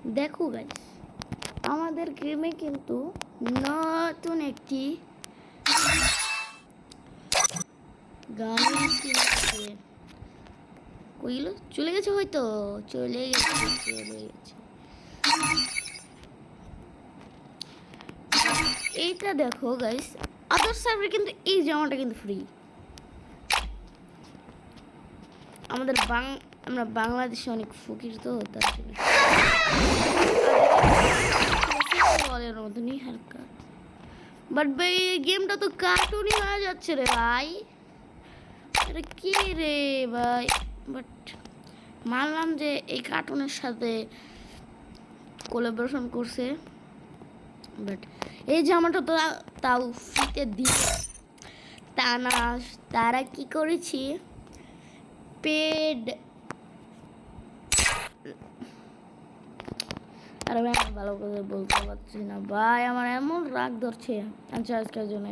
দেখো গাইস, আমাদের গেমে কিন্তু নতুন একটি গানের স্কিন আছে। কইলো চলে গেছে, হয়তো চলে গেছে। এইটা দেখো গাইস, আদার সার্ভারে কিন্তু এই জামাটা কিন্তু ফ্রি। আমরা বাংলাদেশে অনেক ফকির তো, তার জন্য বলের মতনই হালকা। বাট ভাই এই গেমটা তো কার্টুনই হয়ে যাচ্ছে রে ভাই, এটা কি রে ভাই। বাট মানলাম যে এই কার্টুনের সাথে কোলাবোরেশন করছে, বাট এই জামাটা তো তাও ফ্রিতে দিবে তা না। তারা কি করেছি, পেড। আরে ভাই ভালো করে বলতে পারছি না ভাই, আমার এমন রাগ ধরছে আজকের জন্য।